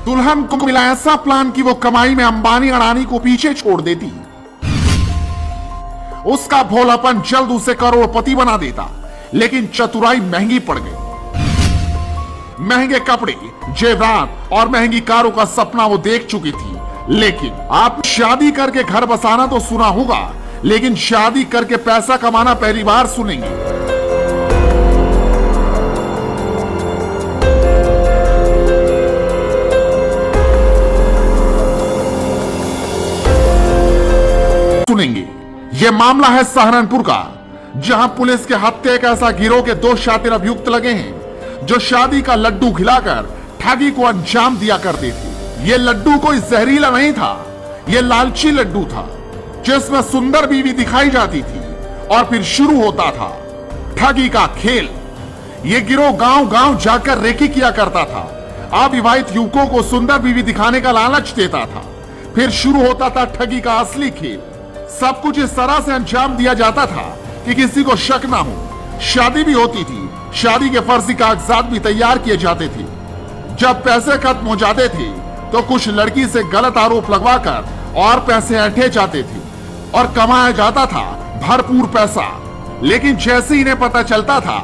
दुल्हन को मिला ऐसा प्लान कि वो कमाई में अंबानी अडानी को पीछे छोड़ देती। उसका भोलापन जल्द उसे करोड़पति बना देता, लेकिन चतुराई महंगी पड़ गई। महंगे कपड़े, जेवरात और महंगी कारों का सपना वो देख चुकी थी। लेकिन आप शादी करके घर बसाना तो सुना होगा, लेकिन शादी करके पैसा कमाना पहली बार सुनेंगे। यह मामला है सहारनपुर का, जहां पुलिस के हत्या एक ऐसा गिरोह के 2 शातिर अभियुक्त लगे हैं जो शादी का लड्डू खिलाकर ठगी को अंजाम दिया करते थे। यह लड्डू कोई जहरीला नहीं था, यह लालची लड्डू था जिसमें सुंदर बीवी दिखाई जाती थी और फिर शुरू होता था ठगी का खेल। यह गिरोह गांव-गांव जाकर रेकी किया करता था, अविवाहित युवकों को सुंदर बीवी दिखाने का लालच देता था, फिर शुरू होता था ठगी का असली खेल। सब कुछ इस तरह से अंजाम दिया जाता था कि किसी को शक ना हो। शादी भी होती थी, शादी के फर्जी कागजात भी तैयार किए जाते थे। जब पैसे खत्म हो जाते थे तो कुछ लड़की से गलत आरोप लगवाकर और पैसे ऐंठे जाते थे और कमाया जाता था भरपूर पैसा। लेकिन जैसे ही इन्हें पता चलता था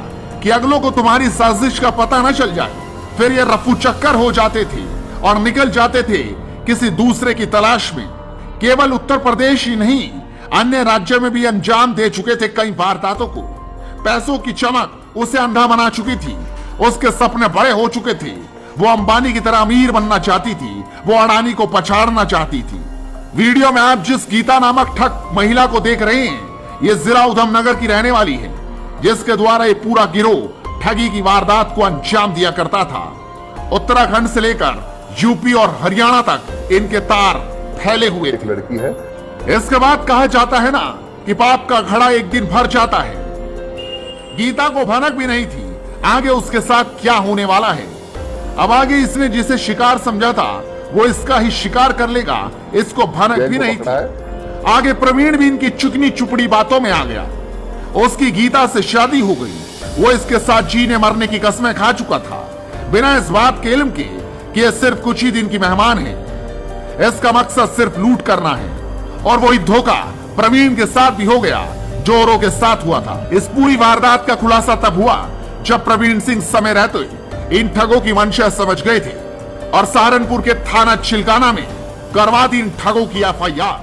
कि अगलों को तुम्हारी साजिश का पता न चल जाए, फिर ये रफू चक्कर हो जाते थे और निकल जाते थे किसी दूसरे की तलाश में। केवल उत्तर प्रदेश ही नहीं, अन्य राज्यों में भी अंजाम दे चुके थे कई वारदातों को। पैसों की चमक उसे अंधा बना चुकी थी, उसके सपने बड़े हो चुके थे। वो अंबानी की तरह अमीर बनना चाहती थी, वो अडानी को पछाड़ना चाहती थी। वीडियो में आप जिस गीता नामक ठग महिला को देख रहे हैं, ये जिला उधमनगर की रहने वाली है, जिसके द्वारा ये पूरा गिरोह ठगी की वारदात को अंजाम दिया करता था। उत्तराखंड से लेकर यूपी और हरियाणा तक इनके तार फैले हुए एक लड़की है। इसके बाद कहा जाता है ना कि पाप का घड़ा एक दिन भर जाता है। गीता को भनक भी नहीं थी आगे उसके साथ क्या होने वाला है। अब आगे इसने जिसे शिकार समझा था वो इसका ही शिकार कर लेगा, इसको भनक भी नहीं थी। आगे प्रवीण भी इनकी चुकनी चुपड़ी बातों में आ गया। उसकी गीता से शादी हो गई, वो इसके साथ जीने मरने की कस्में खा चुका था, बिना इस बात के इल्म के कि ये सिर्फ कुछ ही दिन की मेहमान है। इसका मकसद सिर्फ लूट करना है और वही धोखा प्रवीण के साथ भी हो गया जो औरों के साथ हुआ था। इस पूरी वारदात का खुलासा तब हुआ जब प्रवीण सिंह समय रहते इन ठगों की मंशा समझ गए थे और सहारनपुर के थाना चिलकाना में करवा दी इन ठगों की FIR।